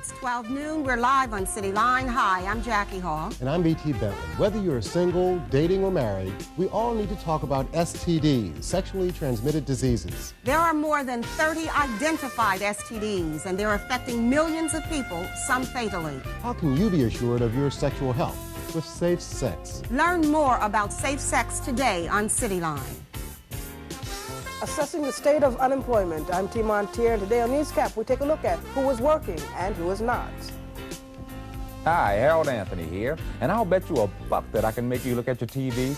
It's 12 noon. We're live on City Line. Hi, I'm Jackie Hall. And I'm B.T. Bentley. Whether you're single, dating, or married, we all need to talk about STDs, sexually transmitted diseases. There are more than 30 identified STDs, and they're affecting millions of people, some fatally. How can you be assured of your sexual health with Safe Sex? Learn more about safe sex today on City Line. Assessing the state of unemployment, I'm T. Montier, and today on Newscap we take a look at who is working and who is not. Hi, Harold Anthony here, and I'll bet you a buck that I can make you look at your TV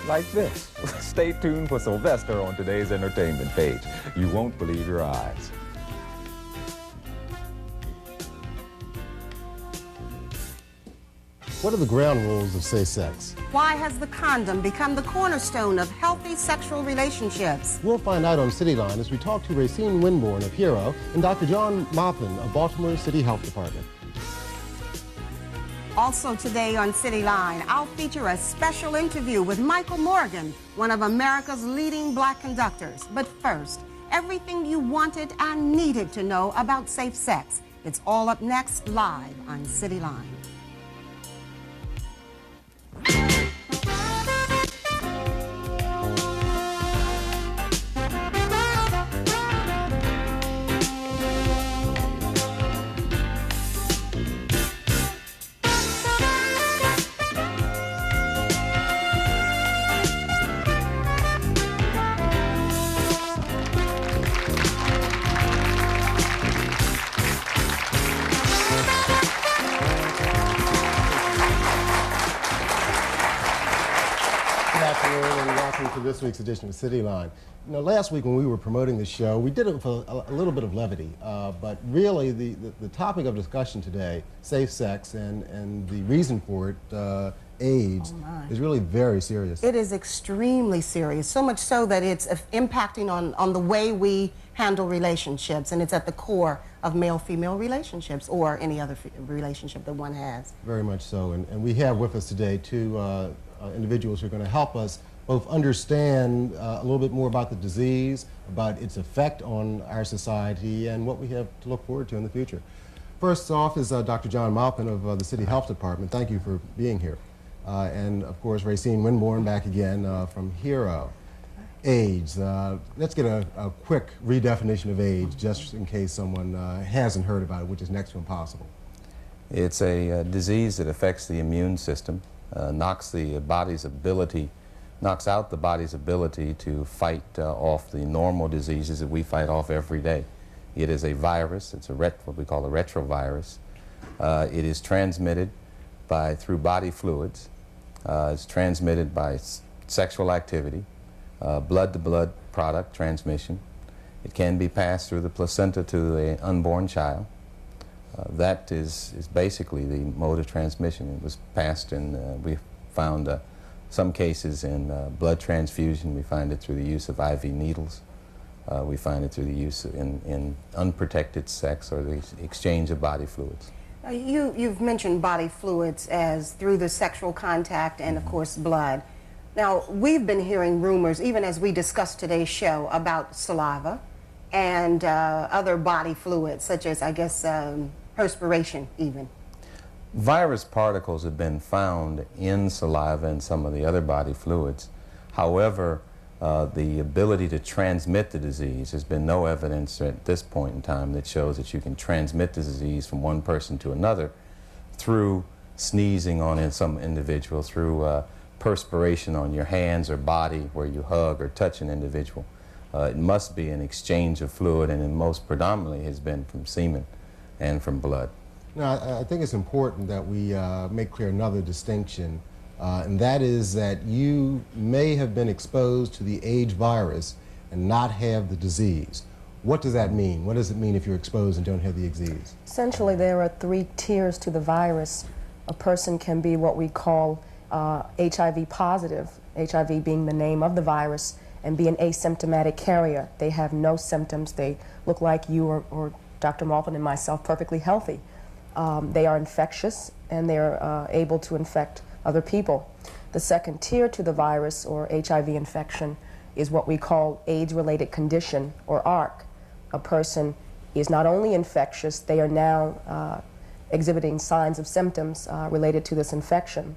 like this. Stay tuned for Sylvester on today's entertainment page. You won't believe your eyes. What are the ground rules of safe sex? Why has the condom become the cornerstone of healthy sexual relationships? We'll find out on City Line as we talk to Racine Winborn of Hero and Dr. John Maupin of Baltimore City Health Department. Also today on City Line, I'll feature a special interview with Michael Morgan, one of America's leading black conductors. But first, everything you wanted and needed to know about safe sex. It's all up next, live on City Line. To this week's edition of City Line. You know, last week when we were promoting the show, we did it with a little bit of levity, but really the topic of discussion today, safe sex, and the reason for it, AIDS, is really very serious. It is extremely serious, so much so that it's impacting on the way we handle relationships, and it's at the core of male-female relationships or any other relationship that one has. Very much so, and we have with us today two individuals who are going to help us both understand a little bit more about the disease, about its effect on our society, and what we have to look forward to in the future. First off is Dr. John Maupin of the City Health Department. Thank you for being here. And of course, Racine Winborn back again from Hero. AIDS. Let's get a quick redefinition of AIDS, just in case someone hasn't heard about it, which is next to impossible. It's a disease that affects the immune system, knocks out the body's ability to fight off the normal diseases that we fight off every day. It is a virus. It's what we call a retrovirus. It is transmitted through body fluids. It's transmitted by sexual activity, blood-to-blood product transmission. It can be passed through the placenta to the unborn child. That is basically the mode of transmission. It was passed, and we found some cases in blood transfusion. We find it through the use of IV needles. We find it through the use in unprotected sex or the exchange of body fluids. You've mentioned body fluids as through the sexual contact and, of course, blood. Now, we've been hearing rumors, even as we discussed today's show, about saliva and other body fluids, such as, I guess, perspiration even. Virus particles have been found in saliva and some of the other body fluids. However, the ability to transmit the disease, there's been no evidence at this point in time that shows that you can transmit the disease from one person to another through sneezing on some individual, through perspiration on your hands or body where you hug or touch an individual. It must be an exchange of fluid, and it most predominantly has been from semen and from blood. Now, I think it's important that we make clear another distinction, and that is that you may have been exposed to the AIDS virus and not have the disease. What does that mean? What does it mean if you're exposed and don't have the disease? Essentially, there are 3 tiers to the virus. A person can be what we call HIV positive, HIV being the name of the virus, and be an asymptomatic carrier. They have no symptoms. They look like you or Dr. Maupin and myself, perfectly healthy. They are infectious, and they're able to infect other people. The second tier to the virus, or HIV infection, is what we call AIDS-related condition, or ARC. A person is not only infectious, they are now exhibiting signs of symptoms related to this infection.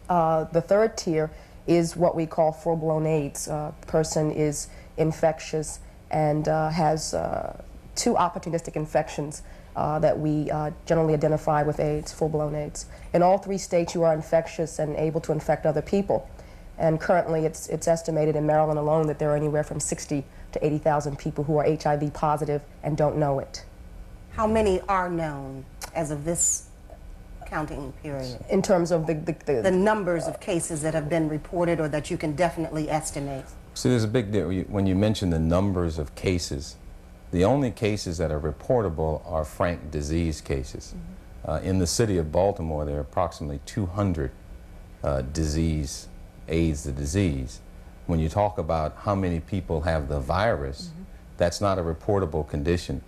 The third tier is what we call full-blown AIDS. Person is infectious and has two opportunistic infections that we generally identify with AIDS, full-blown AIDS. In all three states, you are infectious and able to infect other people. And currently, it's estimated in Maryland alone that there are anywhere from 60 to 80,000 people who are HIV positive and don't know it. How many are known as of this counting period? In terms of the numbers of cases that have been reported or that you can definitely estimate. See, there's a big deal. When you mention the numbers of cases, the only cases that are reportable are frank disease cases. In the city of Baltimore, there are approximately 200 AIDS the disease. When you talk about how many people have the virus, that's not a reportable condition.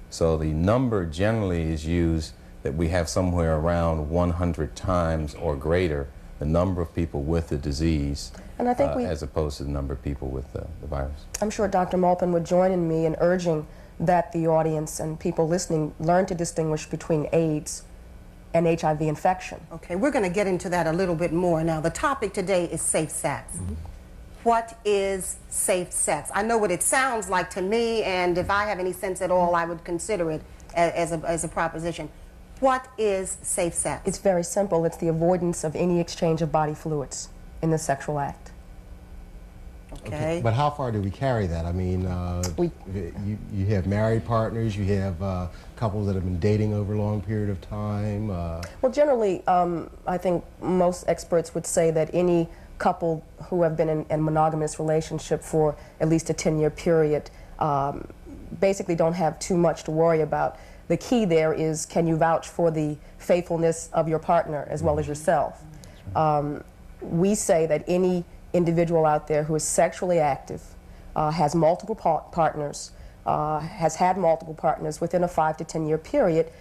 So the number generally is used that we have somewhere around 100 times or greater the number of people with the disease, and I think as opposed to the number of people with the virus. I'm sure Dr. Malpin would join in me in urging that the audience and people listening learn to distinguish between AIDS and HIV infection. Okay, we're going to get into that a little bit more now. The topic today is safe sex. What is safe sex? I know what it sounds like to me, and if I have any sense at all, I would consider it as a proposition. What is safe sex? It's very simple. It's the avoidance of any exchange of body fluids in the sexual act. Okay. But how far do we carry that? I mean, you have married partners, you have couples that have been dating over a long period of time. Well, generally, I think most experts would say that any couple who have been in a monogamous relationship for at least a 10-year period basically don't have too much to worry about. The key there is, can you vouch for the faithfulness of your partner as well as yourself? We say that any individual out there who is sexually active, has multiple partners, has had multiple partners within a 5 to 10 year period,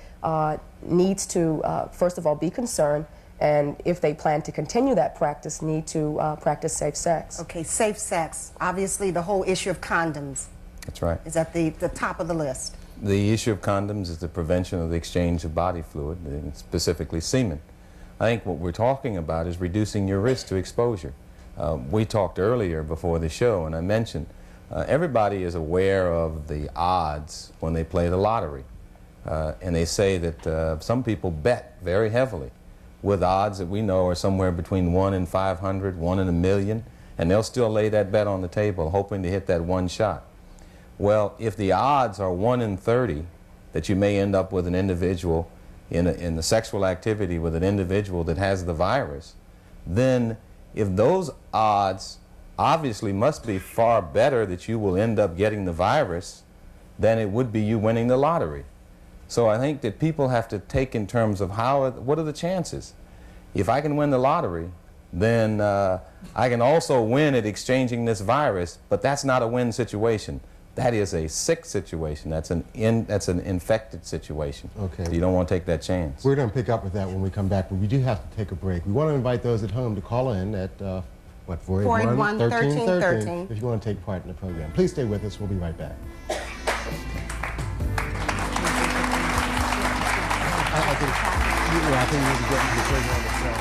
needs to, first of all, be concerned, and if they plan to continue that practice, need to practice safe sex. Okay, safe sex. Obviously, the whole issue of condoms. That's right. Is at the top of the list. The issue of condoms is the prevention of the exchange of body fluid, and specifically semen. I think what we're talking about is reducing your risk to exposure. We talked earlier before the show, and I mentioned everybody is aware of the odds when they play the lottery. And they say that some people bet very heavily with odds that we know are somewhere between 1 in 500, 1 in a million, and they'll still lay that bet on the table hoping to hit that one shot. Well, if the odds are 1 in 30 that you may end up with an individual in the sexual activity with an individual that has the virus, then if those odds obviously must be far better that you will end up getting the virus than it would be you winning the lottery. So I think that people have to take in terms of what are the chances? If I can win the lottery, then I can also win at exchanging this virus, but that's not a win situation. That is a sick situation. That's an infected situation. Okay. So you don't want to take that chance. We're going to pick up with that when we come back, but we do have to take a break. We want to invite those at home to call in at, 481-1313 if you want to take part in the program. Please stay with us. We'll be right back. I think we need to get into the program itself.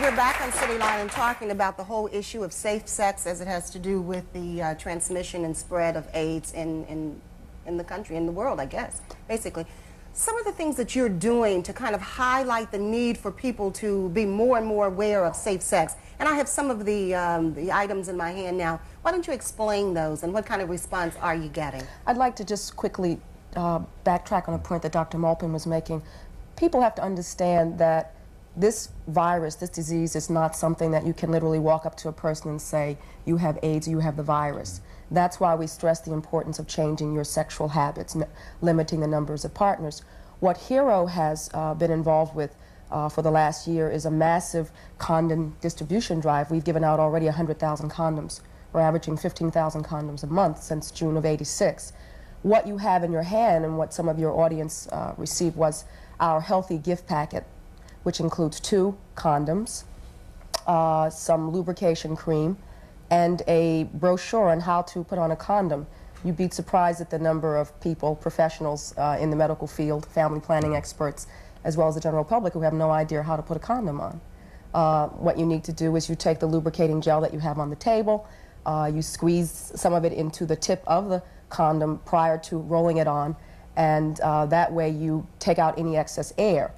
We're back on City Line and talking about the whole issue of safe sex as it has to do with the transmission and spread of AIDS in the country, in the world, I guess, basically. Some of the things that you're doing to kind of highlight the need for people to be more and more aware of safe sex. And I have some of the items in my hand now. Why don't you explain those and what kind of response are you getting? I'd like to just quickly backtrack on a point that Dr. Malpin was making. People have to understand that this virus, this disease, is not something that you can literally walk up to a person and say, you have AIDS, you have the virus. That's why we stress the importance of changing your sexual habits, limiting the numbers of partners. What HERO has been involved with for the last year is a massive condom distribution drive. We've given out already 100,000 condoms. We're averaging 15,000 condoms a month since June of '86. What you have in your hand and what some of your audience received was our healthy gift packet, which includes 2 condoms, some lubrication cream, and a brochure on how to put on a condom. You'd be surprised at the number of people, professionals in the medical field, family planning experts, as well as the general public who have no idea how to put a condom on. What you need to do is you take the lubricating gel that you have on the table, you squeeze some of it into the tip of the condom prior to rolling it on, and that way you take out any excess air.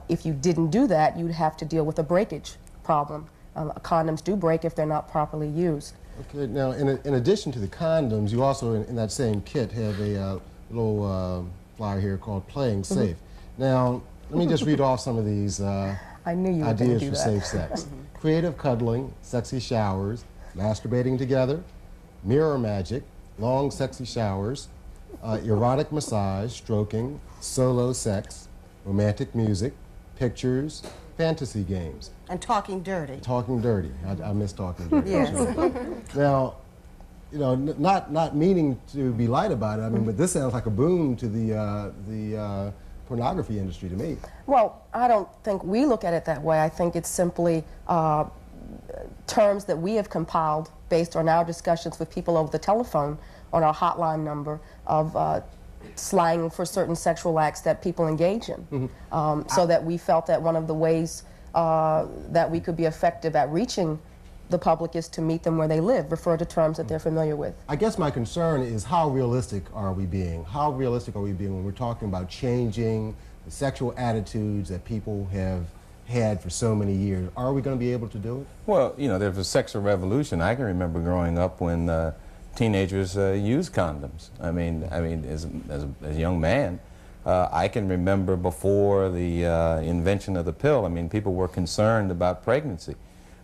If you didn't do that, you'd have to deal with a breakage problem. Condoms do break if they're not properly used. Okay, now in addition to the condoms, you also in that same kit have a little flyer here called Playing Safe. Now, let me just read off some of these I knew you were ideas do for that. safe sex. Creative cuddling, sexy showers, masturbating together, mirror magic, long sexy showers, erotic massage, stroking, solo sex, romantic music, pictures, fantasy games. And talking dirty. Talking dirty. I miss talking dirty. Yes. Now, you know, not meaning to be light about it, I mean, but this sounds like a boom to the pornography industry to me. Well, I don't think we look at it that way. I think it's simply terms that we have compiled based on our discussions with people over the telephone on our hotline number of slang for certain sexual acts that people engage in. So that we felt that one of the ways that we could be effective at reaching the public is to meet them where they live, refer to terms that they're familiar with. I guess my concern is how realistic are we being? How realistic are we being when we're talking about changing the sexual attitudes that people have had for so many years? Are we going to be able to do it? Well, you know, there was a sexual revolution. I can remember growing up when teenagers used condoms. I mean, as a young man, I can remember before the invention of the pill. I mean, people were concerned about pregnancy,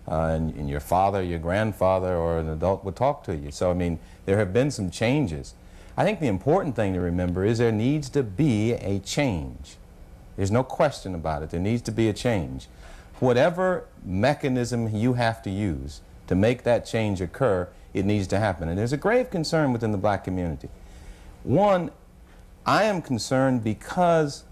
and your father, your grandfather, or an adult would talk to you. So, I mean, there have been some changes. I think the important thing to remember is there needs to be a change. There's no question about it. There needs to be a change. Whatever mechanism you have to use to make that change occur, it needs to happen. And there's a grave concern within the black community. One, I am concerned because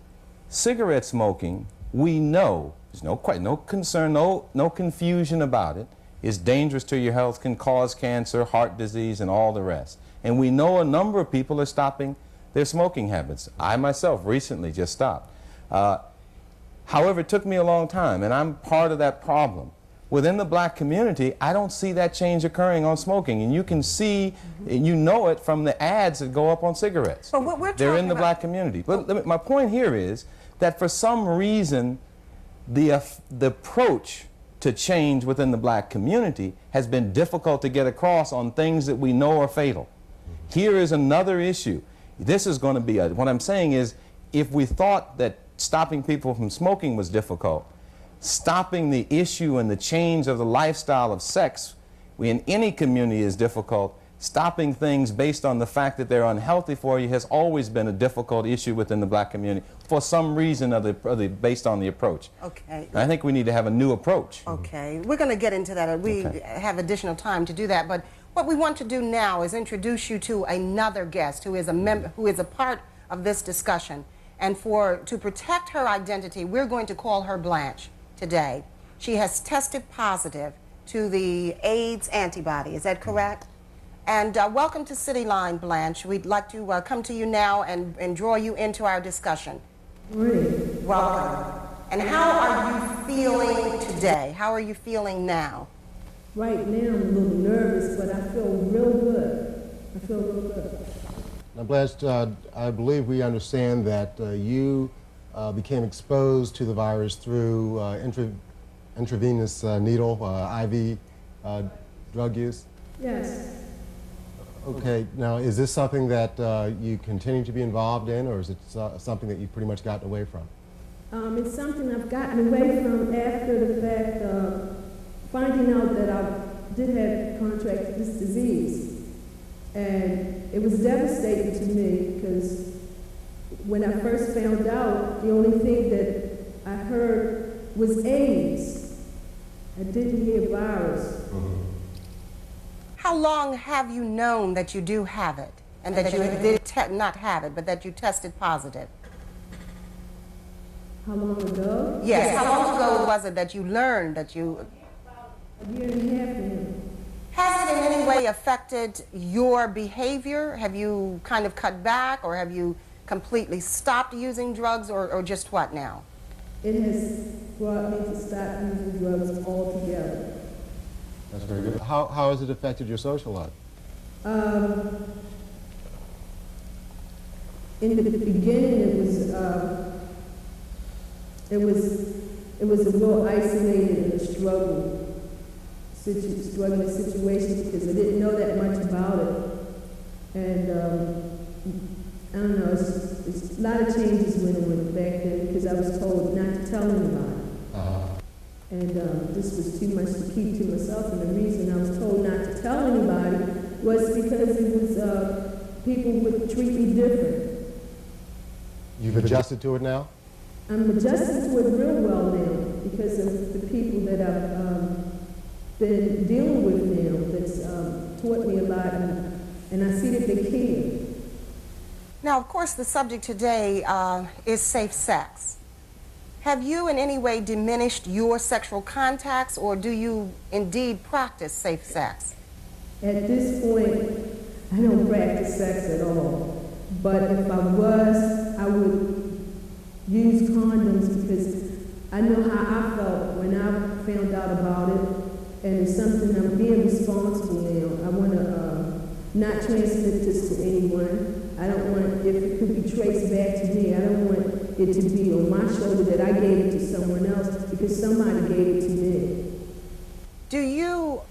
cigarette smoking, we know, there's no concern, no confusion about it, is dangerous to your health, can cause cancer, heart disease, and all the rest. And we know a number of people are stopping their smoking habits. I myself recently just stopped. However, it took me a long time, and I'm part of that problem. Within the black community, I don't see that change occurring on smoking, and you can see, you know it from the ads that go up on cigarettes. But what we're They're in the talking black community. But my point here is that for some reason, the approach to change within the black community has been difficult to get across on things that we know are fatal. Here is another issue. This is going to be, what I'm saying is, if we thought that stopping people from smoking was difficult, stopping the issue and the change of the lifestyle of sex in any community is difficult. Stopping things based on the fact that they're unhealthy for you has always been a difficult issue within the black community for some reason based on the approach. Okay. And I think we need to have a new approach. Okay, we're going to get into that. We have additional time to do that, but what we want to do now is introduce you to another guest who is a member, who is a part of this discussion. And to protect her identity, we're going to call her Blanche today. She has tested positive to the AIDS antibody. Is that correct? And welcome to City Line, Blanche. We'd like to come to you now and draw you into our discussion. Great. Welcome. And how are you feeling today? How are you feeling now? Right now I'm a little nervous, but I feel real good. I feel real good. Now, Blanche, I believe we understand that you became exposed to the virus through intravenous needle, IV drug use? Yes. Okay, now is this something that you continue to be involved in, or is it something that you've pretty much gotten away from? It's something I've gotten away from after the fact of finding out that I did have contracted this disease. And it was devastating to me because when I first found out, the only thing that I heard was AIDS. I didn't hear virus. How long have you known that you do have it, and that you did not have it, but that you tested positive? How long ago? Yes. How long ago was it that you learned that you... A year and a half now. Has it in any way affected your behavior? Have you kind of cut back, or have you completely stopped using drugs, or just what now? It has brought me to stop using drugs altogether. That's very good. How has it affected your social life? In the beginning, it was a real isolated and a struggling situation because I didn't know that much about it, and I don't know. It's a lot of changes went on back then because I was told not to tell anybody. And this was too much to keep to myself, and the reason I was told not to tell anybody was because it was people would treat me different. You've adjusted to it now? I'm adjusting to it real well now because of the people that I've been dealing with now that's taught me a lot, and I see that they care. Now, of course, the subject today is safe sex. Have you in any way diminished your sexual contacts, or do you indeed practice safe sex? At this point, I don't practice sex at all. But if I was, I would use condoms because I know how I felt when I found out about it, and it's something I'm being responsible now. I want to not transmit this to anyone. I don't want, if it could be traced back to me, I don't want it to be on my shoulder that I gave it to someone else because somebody gave it to me. Do you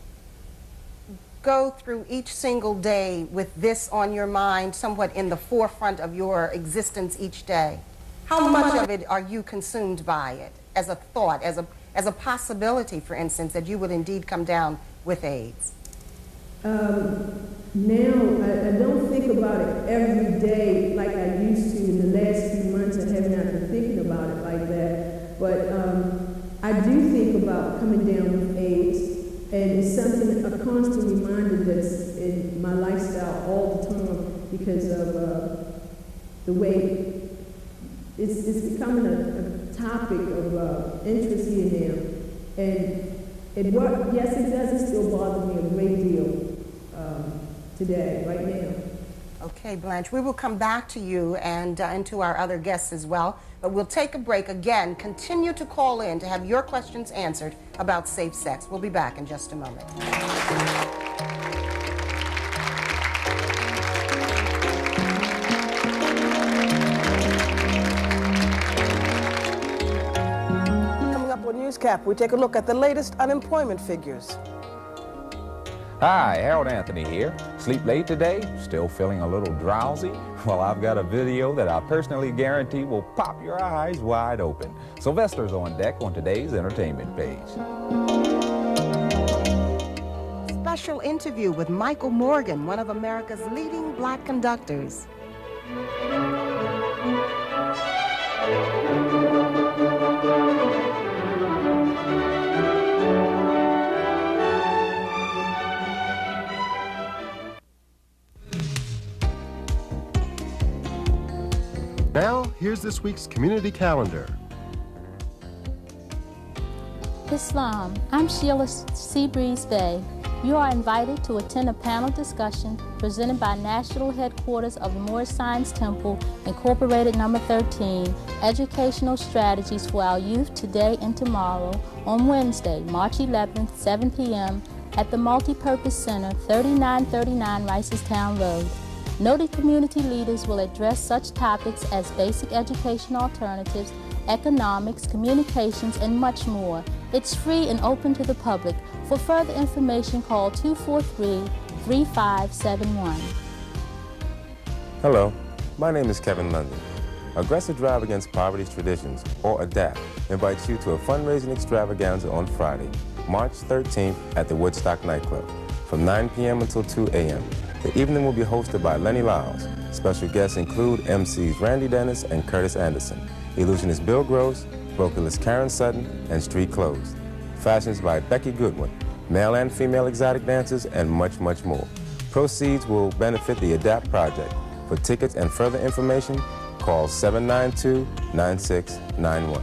go through each single day with this on your mind, somewhat in the forefront of your existence each day? How much of it are you consumed by it as a thought, as a possibility, for instance, that you would indeed come down with AIDS? Now, I don't think about it every day like I used to. In the last few months, I have not been thinking about it like that. But I do think about coming down with AIDS, and it's something, a constant reminder that's in my lifestyle all the time because of the way it's becoming a topic of interest here now. And yes, it does still bother me a great deal. Today, right now. Okay, Blanche, we will come back to you and to our other guests as well, but we'll take a break. Again, continue to call in to have your questions answered about safe sex. We'll be back in just a moment. Coming up on Newscap, we take a look at the latest unemployment figures. Hi, Harold Anthony here. Sleep late today? Still feeling a little drowsy? Well, I've got a video that I personally guarantee will pop your eyes wide open. Sylvester's on deck on today's entertainment page. Special interview with Michael Morgan, one of America's leading black conductors. Now, here's this week's community calendar. Islam. I'm Sheila Seabreeze Bay. You are invited to attend a panel discussion presented by National Headquarters of the Moorish Science Temple, Incorporated number 13, Educational Strategies for Our Youth Today and Tomorrow, on Wednesday, March 11th, 7 p.m. at the Multipurpose Center, 3939 Ricestown Road. Noted community leaders will address such topics as basic education alternatives, economics, communications, and much more. It's free and open to the public. For further information, call 243-3571. Hello, my name is Kevin London. Aggressive Drive Against Poverty's Traditions, or ADAPT, invites you to a fundraising extravaganza on Friday, March 13th at the Woodstock Nightclub, from 9 p.m. until 2 a.m. The evening will be hosted by Lenny Lyles. Special guests include MCs Randy Dennis and Curtis Anderson, illusionist Bill Gross, vocalist Karen Sutton, and Street Clothes. Fashions by Becky Goodwin, male and female exotic dancers, and much, much more. Proceeds will benefit the ADAPT project. For tickets and further information, call 792-9691.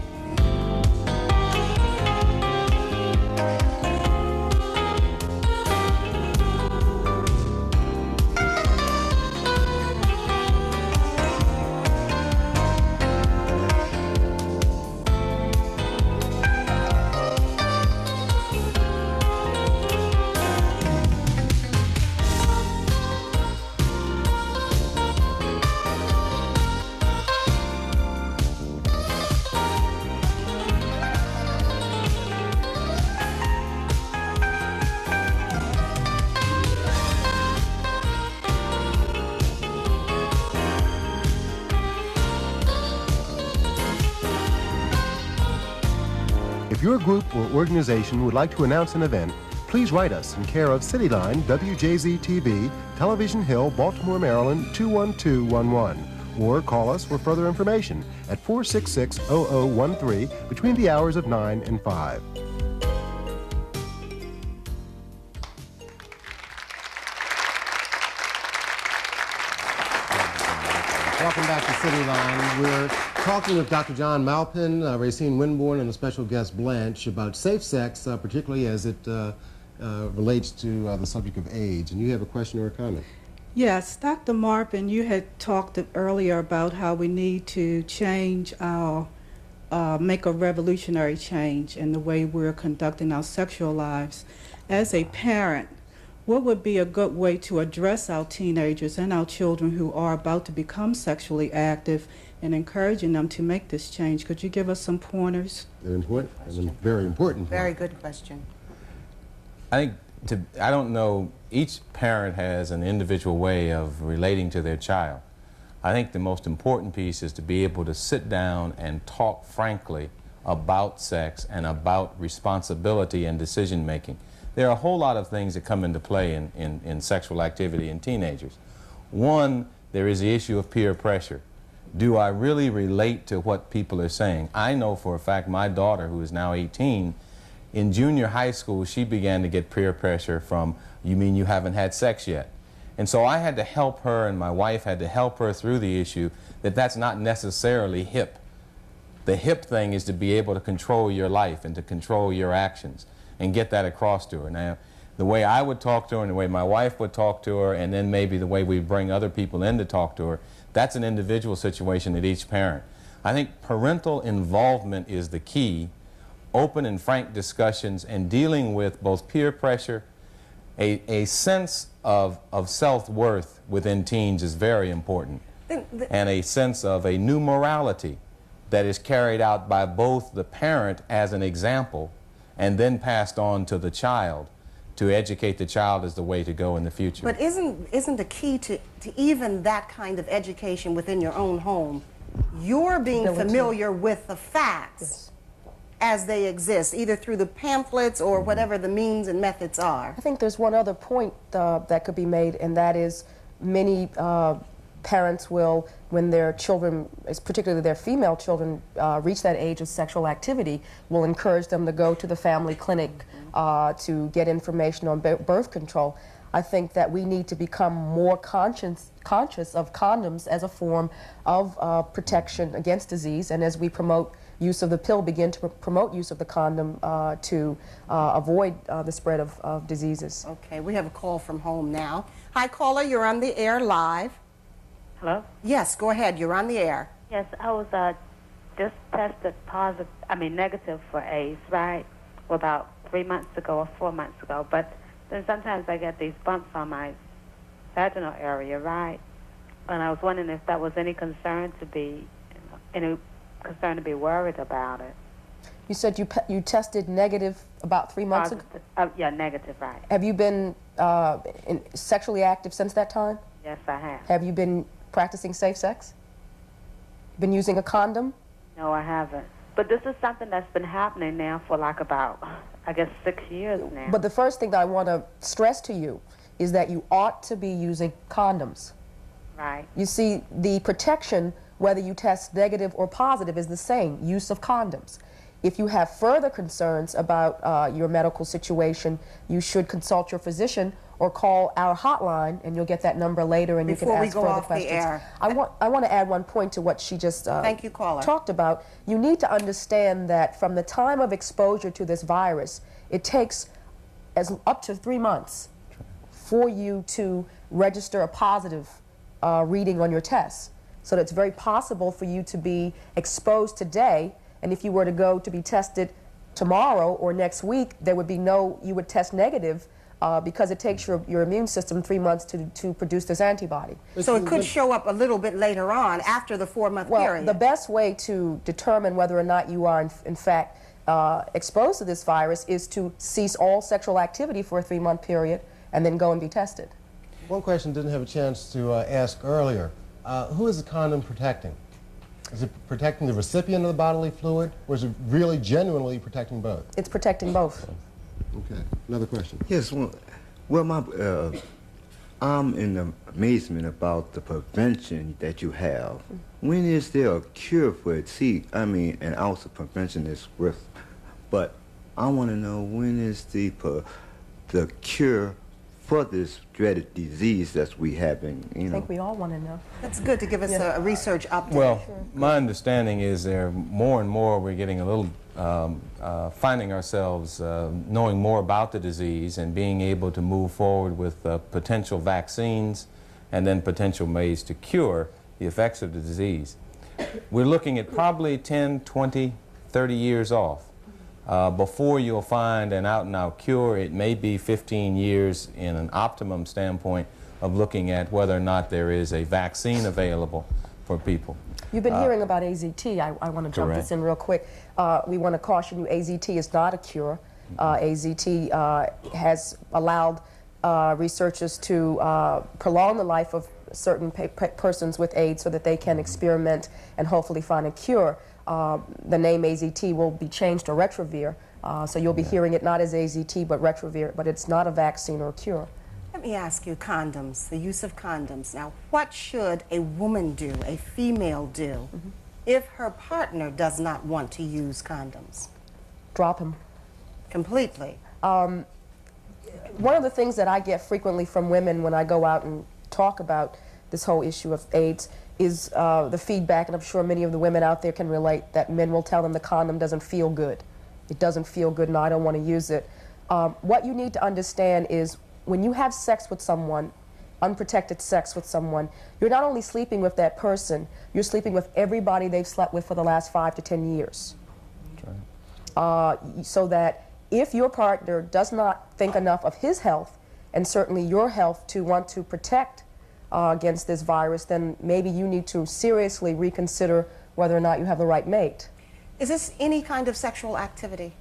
If your group or organization would like to announce an event, please write us in care of Cityline WJZ-TV, Television Hill, Baltimore, Maryland 21211, or call us for further information at 466-0013 between the hours of 9 and 5. Welcome back to Cityline. We're talking with Dr. John Malpin, Racine Winborn, and a special guest, Blanche, about safe sex, particularly as it relates to the subject of age. And you have a question or a comment? Yes, Dr. Malpin, you had talked earlier about how we need to change our, make a revolutionary change in the way we're conducting our sexual lives. As a parent, what would be a good way to address our teenagers and our children who are about to become sexually active and encouraging them to make this change? Could you give us some pointers? Very important. Very good question. I think, I don't know, each parent has an individual way of relating to their child. I think the most important piece is to be able to sit down and talk frankly about sex and about responsibility and decision making. There are a whole lot of things that come into play in sexual activity in teenagers. One, there is the issue of peer pressure. Do I really relate to what people are saying? I know for a fact my daughter, who is now 18, in junior high school, she began to get peer pressure from, you mean you haven't had sex yet? And so I had to help her, and my wife had to help her through the issue that that's not necessarily hip. The hip thing is to be able to control your life and to control your actions and get that across to her. Now, the way I would talk to her and the way my wife would talk to her, and then maybe the way we bring other people in to talk to her, that's an individual situation at each parent. I think parental involvement is the key. Open and frank discussions and dealing with both peer pressure, a sense of self-worth within teens is very important, and a sense of a new morality that is carried out by both the parent as an example and then passed on to the child to educate the child as the way to go in the future. But isn't the key to even that kind of education within your own home, you're being familiar with the facts as they exist, either through the pamphlets or whatever the means and methods are? I think there's one other point that could be made, and that is many parents will, when their children, particularly their female children, reach that age of sexual activity, will encourage them to go to the family clinic to get information on birth control. I think that we need to become more conscious of condoms as a form of protection against disease, and as we promote use of the pill, begin to promote use of the condom to avoid the spread of diseases. Okay, we have a call from home now. Hi, caller, you're on the air live. Hello? Yes, go ahead, you're on the air. Yes, I was just tested negative for AIDS, right? About 3 months ago or 4 months ago, but then sometimes I get these bumps on my vaginal area, right? And I was wondering if that was any concern to be, worried about it. You said you tested negative about 3 months ago? Yeah, negative, right. Have you been sexually active since that time? Yes, I have. Have you been practicing safe sex? Been using a condom? No, I haven't. But this is something that's been happening now for like about, I guess, 6 years now. But the first thing that I want to stress to you is that you ought to be using condoms. Right. You see, the protection whether you test negative or positive is the same, use of condoms. If you have further concerns about your medical situation, you should consult your physician or call our hotline, and you'll get that number later, and Before you can we ask go further off the questions. air. I want to add one point to what she just Thank you, caller. talked about. You need to understand that from the time of exposure to this virus, it takes up to 3 months for you to register a positive reading on your tests. So it's very possible for you to be exposed today, and if you were to go to be tested tomorrow or next week, there would be you would test negative because it takes your immune system 3 months to produce this antibody. So it could show up a little bit later on after the 4-month period. The best way to determine whether or not you are in fact exposed to this virus is to cease all sexual activity for a 3-month period and then go and be tested. One question I didn't have a chance to ask earlier. Who is the condom protecting? Is it protecting the recipient of the bodily fluid, or is it really genuinely protecting both? It's protecting both. Okay. Another question. Yes. Well, I'm in amazement about the prevention that you have. When is there a cure for it? See, I mean, an ounce of prevention is worth, but I want to know, when is the cure for this dreaded disease that we have in, I think we all want to know. That's good to give us a research update. Well, my understanding is there more and more we're getting a little, finding ourselves knowing more about the disease and being able to move forward with potential vaccines and then potential ways to cure the effects of the disease. We're looking at probably 10, 20, 30 years off. Before you'll find an out-and-out cure. It may be 15 years in an optimum standpoint of looking at whether or not there is a vaccine available for people. You've been hearing about AZT. I want to jump this in real quick. We want to caution you, AZT is not a cure. AZT has allowed researchers to prolong the life of certain persons with AIDS so that they can experiment and hopefully find a cure. The name AZT will be changed to Retrovir, so you'll be hearing it not as AZT but Retrovir, but it's not a vaccine or a cure. Let me ask you, condoms, the use of condoms. Now, what should a woman do, a female do, if her partner does not want to use condoms? Drop him. Completely. One of the things that I get frequently from women when I go out and talk about this whole issue of AIDS is the feedback, and I'm sure many of the women out there can relate, that men will tell them the condom doesn't feel good. It doesn't feel good and I don't want to use it. What you need to understand is when you have sex with someone, unprotected sex with someone, you're not only sleeping with that person, you're sleeping with everybody they've slept with for the last 5 to 10 years. So that if your partner does not think enough of his health, and certainly your health, to want to protect against this virus, then maybe you need to seriously reconsider whether or not you have the right mate. Is this any kind of sexual activity?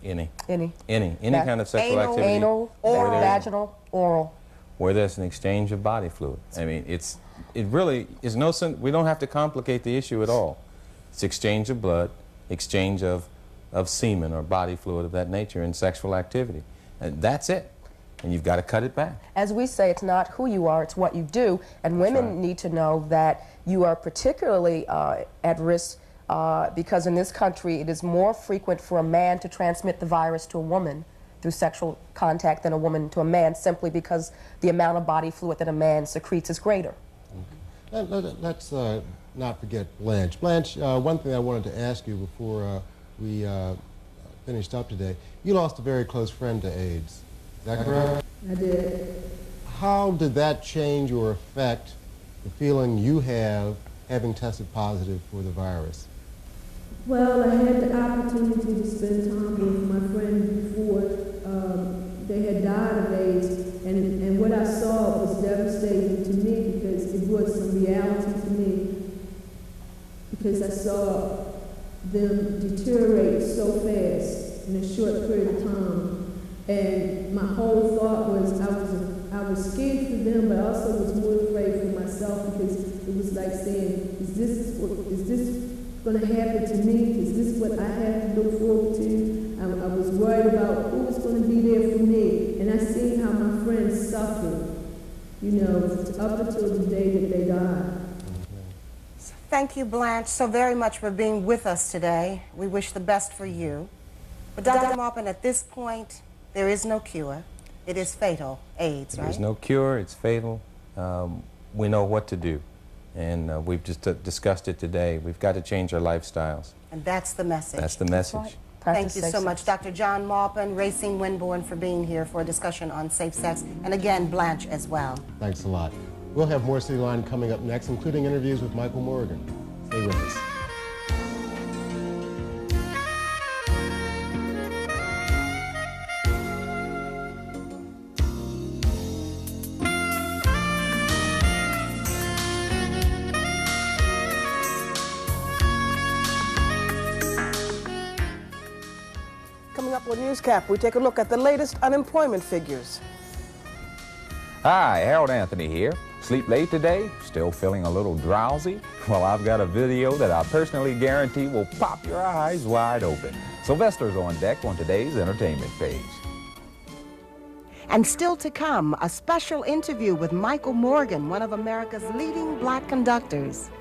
Any Any kind of sexual activity. Anal, oral, vaginal, oral. Where there's an exchange of body fluid. I mean, it really is no sense. We don't have to complicate the issue at all. It's exchange of blood, exchange of semen or body fluid of that nature in sexual activity. And that's it. And you've got to cut it back. As we say, it's not who you are, it's what you do. And women need to know that you are particularly at risk because in this country it is more frequent for a man to transmit the virus to a woman through sexual contact than a woman to a man, simply because the amount of body fluid that a man secretes is greater. Let's not forget Blanche. Blanche, one thing I wanted to ask you before we finished up today, you lost a very close friend to AIDS. Is that correct? I did. How did that change or affect the feeling you have having tested positive for the virus? Well, I had the opportunity to spend time with my friend before they had died of AIDS, and what I saw was devastating to me because it was some reality to me, because I saw them deteriorate so fast in a short period of time. And my whole thought was I was scared for them, but I also was more afraid for myself, because it was like saying, is this going to happen to me? Is this what I have to look forward to? I was worried about who was going to be there for me. And I seen how my friends suffered, you know, up until the day that they died. Thank you, Blanche, so very much for being with us today. We wish the best for you. But Dr. Maupin, at this point, there is no cure. It is fatal, AIDS, right? There's no cure, it's fatal. We know what to do, and we've just discussed it today. We've got to change our lifestyles. And that's the message. That's the message. Right. Thank you so much, Dr. John Maupin, Racine Winborn, for being here for a discussion on safe sex, and again, Blanche as well. Thanks a lot. We'll have more City Line coming up next, including interviews with Michael Morgan. Stay with us. Coming up with Newscap, we take a look at the latest unemployment figures. Hi, Harold Anthony here. Sleep late today? Still feeling a little drowsy? Well, I've got a video that I personally guarantee will pop your eyes wide open. Sylvester's on deck on today's entertainment page. And still to come, a special interview with Michael Morgan, one of America's leading black conductors.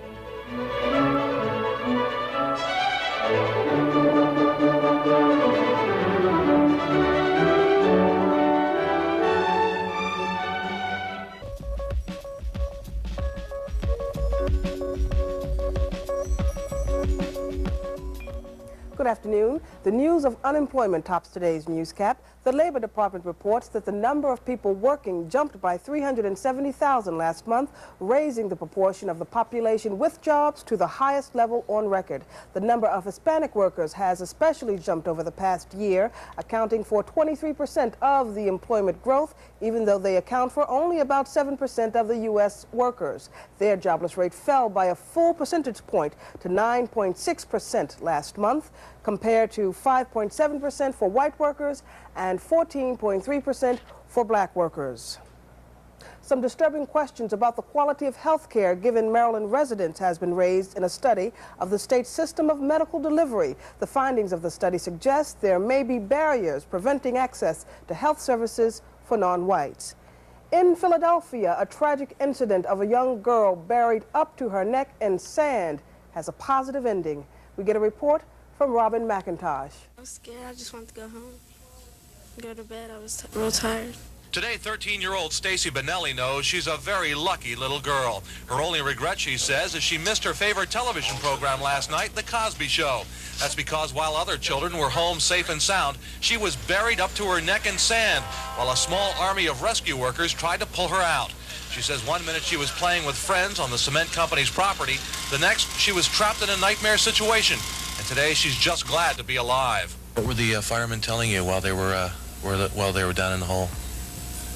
Good afternoon. The news of unemployment tops today's newscap. The Labor Department reports that the number of people working jumped by 370,000 last month, raising the proportion of the population with jobs to the highest level on record. The number of Hispanic workers has especially jumped over the past year, accounting for 23% of the employment growth, even though they account for only about 7% of the U.S. workers. Their jobless rate fell by a full percentage point to 9.6% last month, compared to 5.7% for white workers and 14.3% for black workers. Some disturbing questions about the quality of health care given Maryland residents has been raised in a study of the state's system of medical delivery. The findings of the study suggest there may be barriers preventing access to health services for non-whites. In Philadelphia, a tragic incident of a young girl buried up to her neck in sand has a positive ending. We get a report from Robin McIntosh. I was scared. I just wanted to go home, go to bed. I was real tired. Today, 13-year-old Stacy Benelli knows she's a very lucky little girl. Her only regret, she says, is she missed her favorite television program last night, The Cosby Show. That's because while other children were home safe and sound, she was buried up to her neck in sand while a small army of rescue workers tried to pull her out. She says one minute she was playing with friends on the cement company's property, the next she was trapped in a nightmare situation. And today she's just glad to be alive. What were the firemen telling you while they were down in the hole?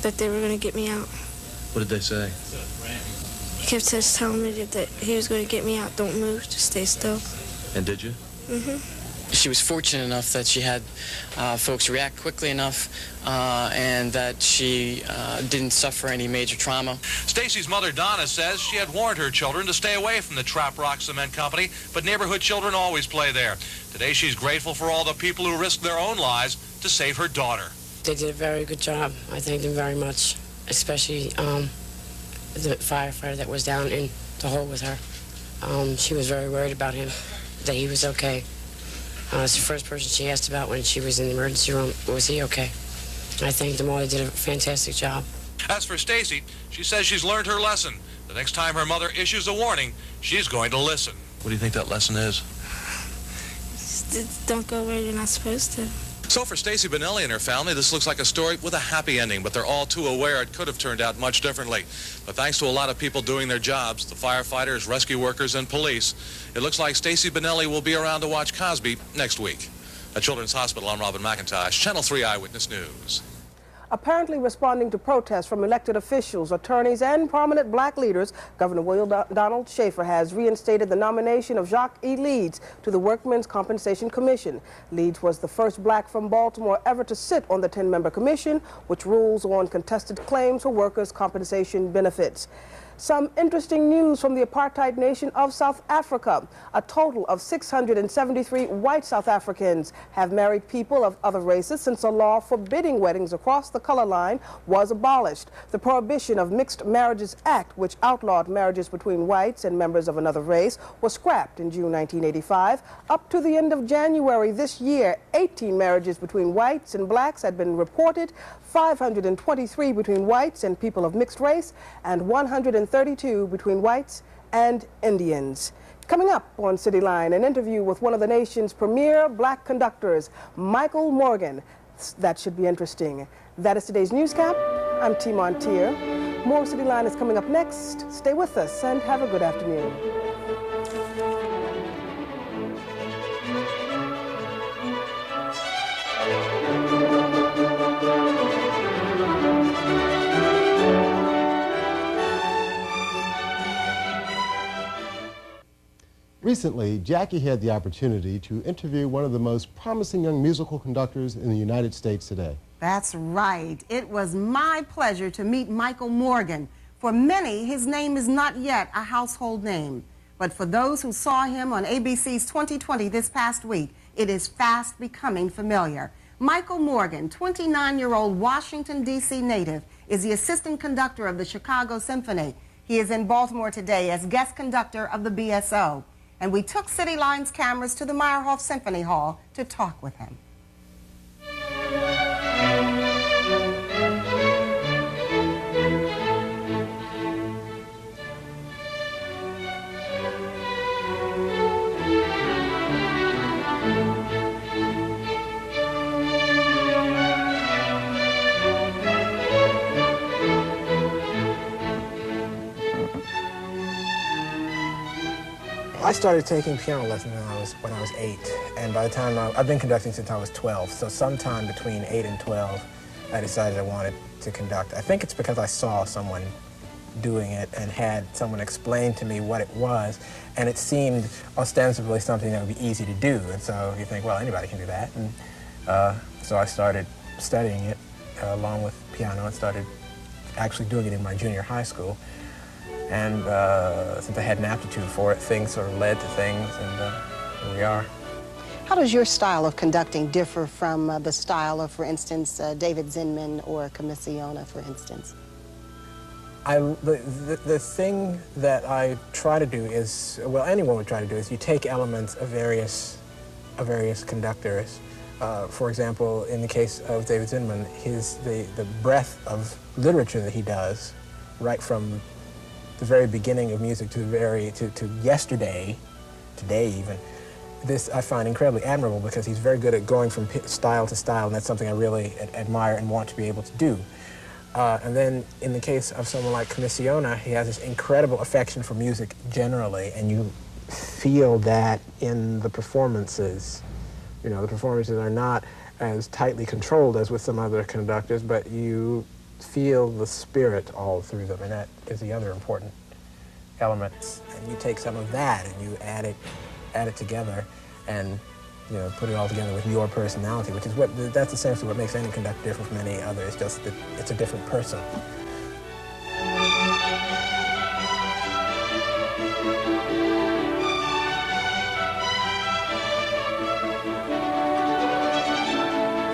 That they were going to get me out. What did they say? He kept just telling me that he was going to get me out. Don't move, just stay still. And did you? Mm-hmm. She was fortunate enough that she had folks react quickly enough and that she didn't suffer any major trauma. Stacy's mother, Donna, says she had warned her children to stay away from the Trap Rock Cement Company, but neighborhood children always play there. Today she's grateful for all the people who risked their own lives to save her daughter. They did a very good job. I thank them very much, especially the firefighter that was down in the hole with her. She was very worried about him, that he was okay. It's the first person she asked about when she was in the emergency room. Was he okay? I thank them all. They did a fantastic job. As for Stacy, she says she's learned her lesson. The next time her mother issues a warning, she's going to listen. What do you think that lesson is? Just don't go where you're not supposed to. So for Stacy Benelli and her family, this looks like a story with a happy ending, but they're all too aware it could have turned out much differently. But thanks to a lot of people doing their jobs, the firefighters, rescue workers, and police, it looks like Stacy Benelli will be around to watch Cosby next week. At Children's Hospital, I'm Robin McIntosh, Channel 3 Eyewitness News. Apparently responding to protests from elected officials, attorneys, and prominent black leaders, Governor William Donald Schaefer has reinstated the nomination of Jacques E. Leeds to the Workmen's Compensation Commission. Leeds was the first black from Baltimore ever to sit on the 10-member commission, which rules on contested claims for workers' compensation benefits. Some interesting news from the apartheid nation of South Africa. A total of 673 white South Africans have married people of other races since a law forbidding weddings across the color line was abolished. The Prohibition of Mixed Marriages Act, which outlawed marriages between whites and members of another race, was scrapped in June 1985. Up to the end of January this year, 18 marriages between whites and blacks had been reported, 523 between whites and people of mixed race, and 132 between whites and Indians. Coming up on City Line, an interview with one of the nation's premier black conductors, Michael Morgan. That should be interesting. That is today's newscap. I'm T. Montier. More City Line is coming up next. Stay with us and have a good afternoon. Recently, Jackie had the opportunity to interview one of the most promising young musical conductors in the United States today. That's right. It was my pleasure to meet Michael Morgan. For many, his name is not yet a household name. But for those who saw him on ABC's 2020 this past week, it is fast becoming familiar. Michael Morgan, 29-year-old Washington, D.C. native, is the assistant conductor of the Chicago Symphony. He is in Baltimore today as guest conductor of the BSO. And we took City Line's cameras to the Meyerhoff Symphony Hall to talk with him. I started taking piano lessons when I was 8, and by the time I've been conducting since I was 12, so sometime between 8 and 12, I decided I wanted to conduct. I think it's because I saw someone doing it and had someone explain to me what it was, and it seemed ostensibly something that would be easy to do, and so you think, well, anybody can do that, and so I started studying it along with piano and started actually doing it in my junior high school. And since I had an aptitude for it, things sort of led to things, and here we are. How does your style of conducting differ from the style of, for instance, David Zinman or Commissiona, for instance? The thing that I try to do is, well, anyone would try to do, is you take elements of various conductors. For example, in the case of David Zinman, the breadth of literature that he does, right from the very beginning of music to yesterday, today even, this I find incredibly admirable because he's very good at going from style to style, and that's something I really admire and want to be able to do. And then in the case of someone like Commissiona, he has this incredible affection for music generally, and you feel that in the performances. You know, the performances are not as tightly controlled as with some other conductors, but you feel the spirit all through them, and that is the other important element. And you take some of that and you add it together, and put it all together with your personality, which is that's essentially what makes any conductor different from any other. It's just that it's a different person.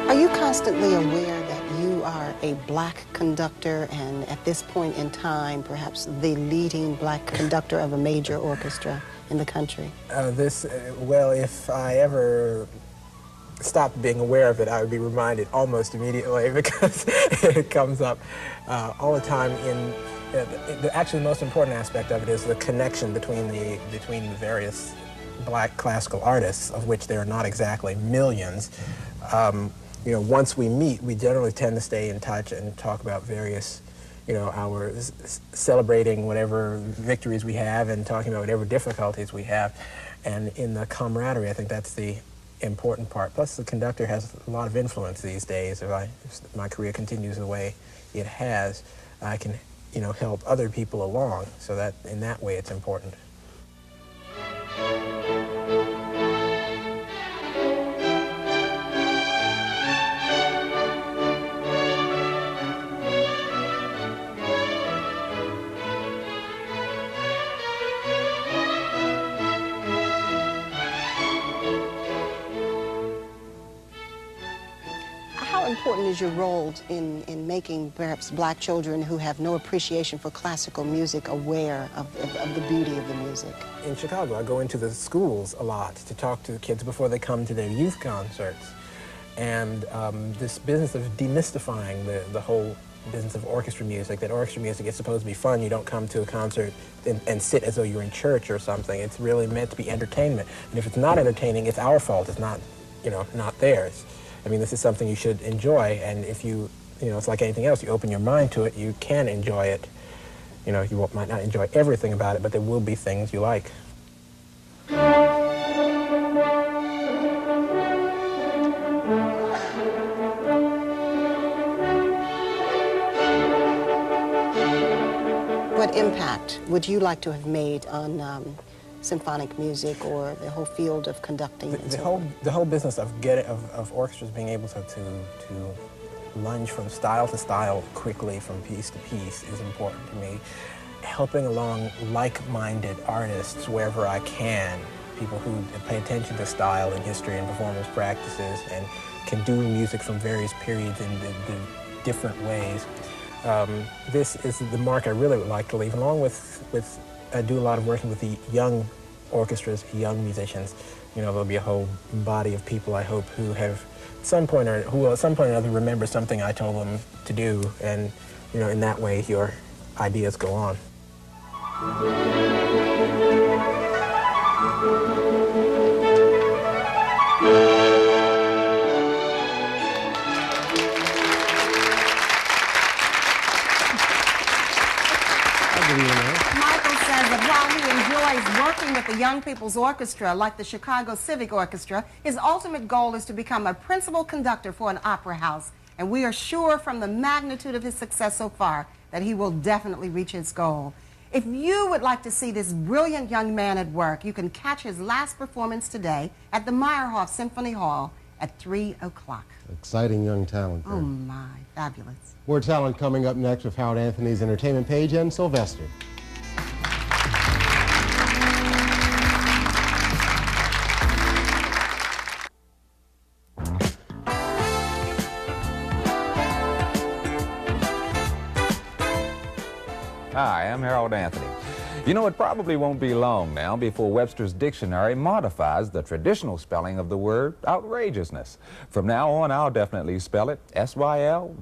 Are you constantly aware that you are a black conductor and at this point in time, perhaps the leading black conductor of a major orchestra in the country? Well, if I ever stopped being aware of it, I would be reminded almost immediately because it comes up all the time. Actually, the most important aspect of it is the connection between the various black classical artists, of which there are not exactly millions. Once we meet, we generally tend to stay in touch and talk about various, our celebrating whatever victories we have and talking about whatever difficulties we have. And in the camaraderie, I think that's the important part. Plus, the conductor has a lot of influence these days. If my career continues the way it has, I can, help other people along. So that, in that way, it's important. How important is your role in making perhaps black children who have no appreciation for classical music aware of the beauty of the music? In Chicago, I go into the schools a lot to talk to the kids before they come to their youth concerts. And this business of demystifying the whole business of orchestra music, that orchestra music is supposed to be fun. You don't come to a concert and sit as though you're in church or something. It's really meant to be entertainment. And if it's not entertaining, it's our fault. It's not, not theirs. I mean, this is something you should enjoy, and if you it's like anything else, you open your mind to it, you can enjoy it. You might not enjoy everything about it, but there will be things you like. What impact would you like to have made on symphonic music or the whole field of conducting? The whole business of orchestras being able to lunge from style to style quickly, from piece to piece, is important to me. Helping along like-minded artists wherever I can, people who pay attention to style and history and performance practices and can do music from various periods in different ways. This is the mark I really would like to leave, along with I do a lot of working with the young orchestras, young musicians. There'll be a whole body of people, I hope, who have who will at some point or another remember something I told them to do, and in that way your ideas go on. Michael says that while he enjoys working with the Young People's Orchestra, like the Chicago Civic Orchestra, his ultimate goal is to become a principal conductor for an opera house. And we are sure from the magnitude of his success so far that he will definitely reach his goal. If you would like to see this brilliant young man at work, you can catch his last performance today at the Meyerhoff Symphony Hall at 3 o'clock. Exciting young talent there. Oh my, fabulous. More talent coming up next with Howard Anthony's entertainment page and Sylvester. Hi, I'm Harold Anthony. It probably won't be long now before Webster's Dictionary modifies the traditional spelling of the word outrageousness. From now on, I'll definitely spell it S-Y-L-V-E-S-T-E-R.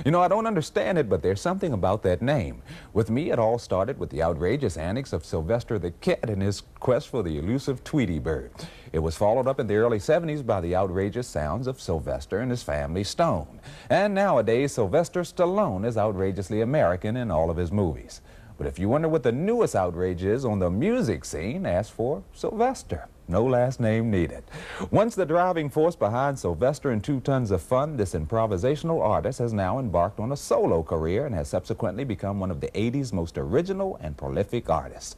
I don't understand it, but there's something about that name. With me, it all started with the outrageous antics of Sylvester the cat in his quest for the elusive Tweety bird. It was followed up in the early 70s by the outrageous sounds of Sylvester and his family Stone. And nowadays, Sylvester Stallone is outrageously American in all of his movies. But if you wonder what the newest outrage is on the music scene, ask for Sylvester. No last name needed. Once the driving force behind Sylvester and 2 Tons of Fun, this improvisational artist has now embarked on a solo career and has subsequently become one of the 80s most original and prolific artists.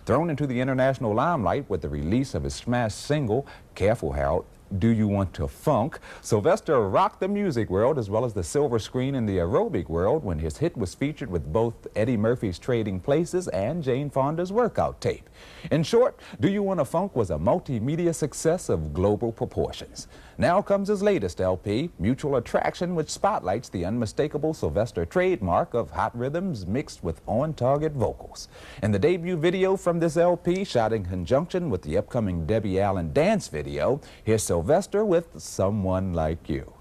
Thrown into the international limelight with the release of his smash single, Careful Harold, Do You Want to Funk?, Sylvester rocked the music world as well as the silver screen in the aerobic world when his hit was featured with both Eddie Murphy's Trading Places and Jane Fonda's workout tape. In short, Do You Want to Funk was a multimedia success of global proportions. Now comes his latest LP, Mutual Attraction, which spotlights the unmistakable Sylvester trademark of hot rhythms mixed with on-target vocals. In the debut video from this LP, shot in conjunction with the upcoming Debbie Allen dance video, here's Sylvester with Someone Like You.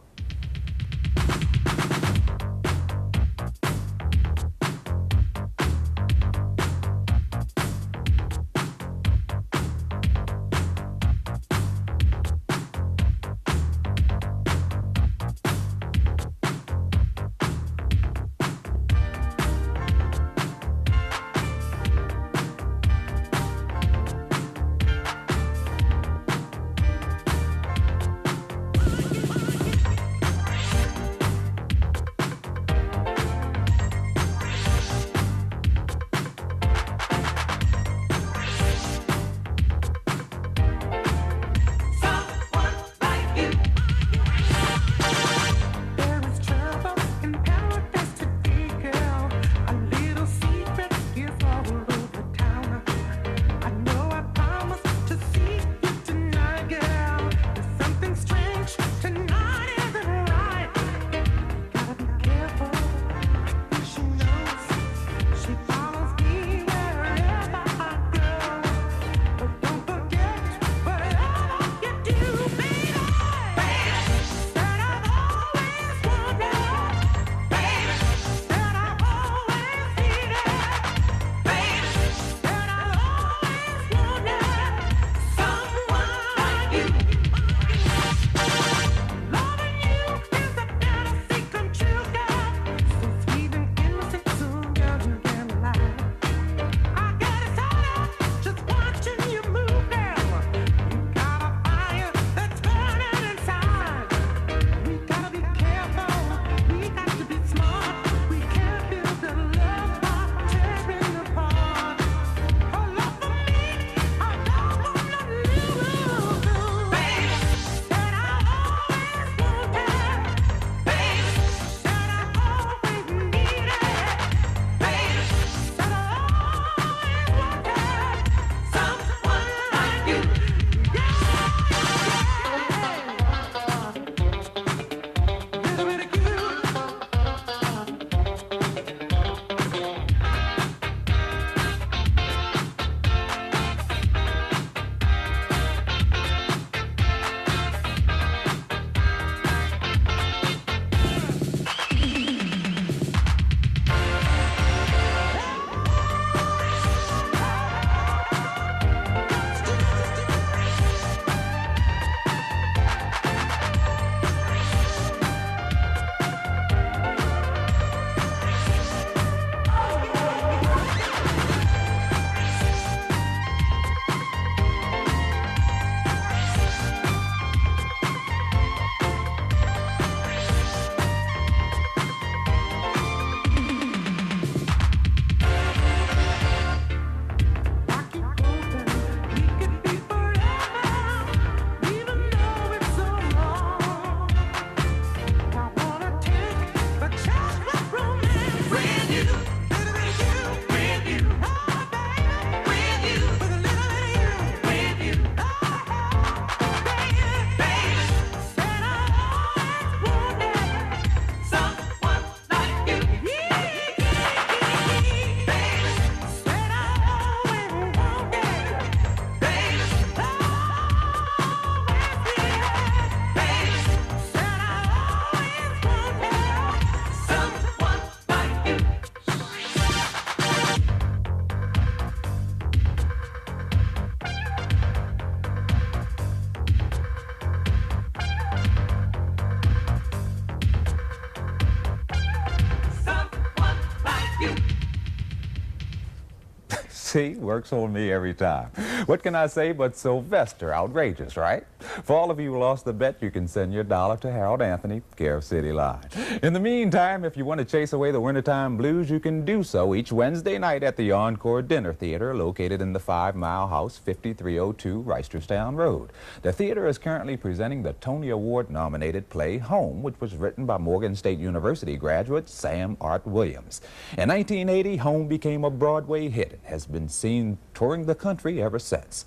See, works on me every time. What can I say but Sylvester? Outrageous, right? For all of you who lost the bet, you can send your dollar to Harold Anthony, care of City Line. In the meantime, if you want to chase away the wintertime blues, you can do so each Wednesday night at the Encore Dinner Theater, located in the 5 Mile House, 5302 Reisterstown Road. The theater is currently presenting the Tony Award-nominated play Home, which was written by Morgan State University graduate Sam Art Williams. In 1980, Home became a Broadway hit. It has been seen touring the country ever since.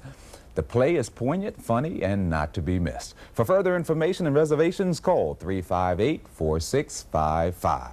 The play is poignant, funny, and not to be missed. For further information and reservations, call 358-4655.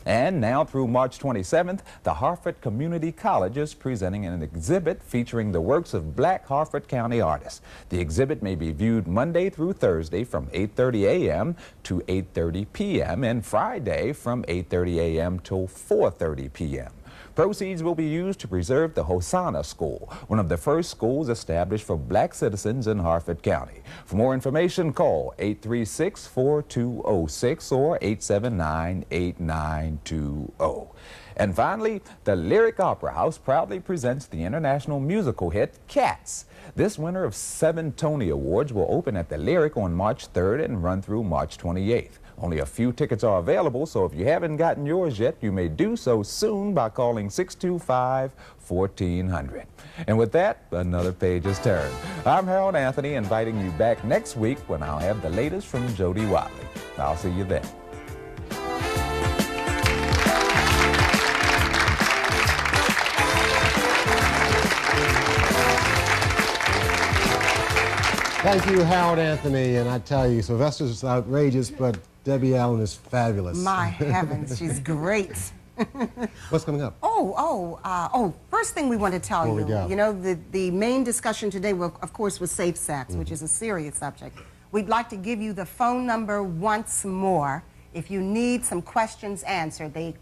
And now through March 27th, the Harford Community College is presenting an exhibit featuring the works of Black Harford County artists. The exhibit may be viewed Monday through Thursday from 8:30 a.m. to 8:30 p.m. and Friday from 8:30 a.m. till 4:30 p.m. Proceeds will be used to preserve the Hosanna School, one of the first schools established for black citizens in Harford County. For more information, call 836-4206 or 879-8920. And finally, the Lyric Opera House proudly presents the international musical hit Cats. This winner of 7 Tony Awards will open at the Lyric on March 3rd and run through March 28th. Only a few tickets are available, so if you haven't gotten yours yet, you may do so soon by calling 625-1400. And with that, another page is turned. I'm Harold Anthony, inviting you back next week when I'll have the latest from Jody Watley. I'll see you then. Thank you, Harold Anthony. And I tell you, Sylvester's outrageous, but Debbie Allen is fabulous. My heavens, she's great. What's coming up? First thing we want to tell Before we go. you know, the main discussion today, of course, was safe sex, which is a serious subject. We'd like to give you the phone number once more if you need some questions answered. The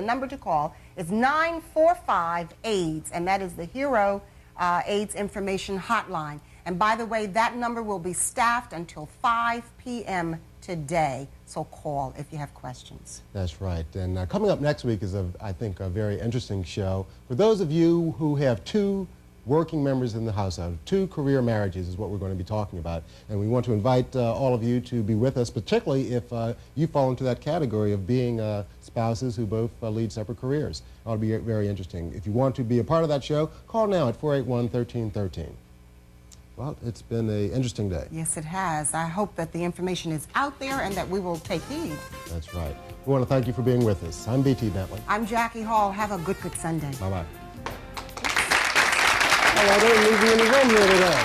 number to call is 945-AIDS, and that is the Hero AIDS Information Hotline. And by the way, that number will be staffed until 5 p.m. today, so call if you have questions. That's right. And coming up next week is, I think, a very interesting show. For those of you who have 2 working members in the household, 2 career marriages is what we're going to be talking about. And we want to invite all of you to be with us, particularly if you fall into that category of being spouses who both lead separate careers. It'll be very interesting. If you want to be a part of that show, call now at 481-1313. Well, it's been an interesting day. Yes, it has. I hope that the information is out there and that we will take heed. That's right. We want to thank you for being with us. I'm B.T. Bentley. I'm Jackie Hall. Have a good Sunday. Bye-bye. I didn't leave you in the room here today.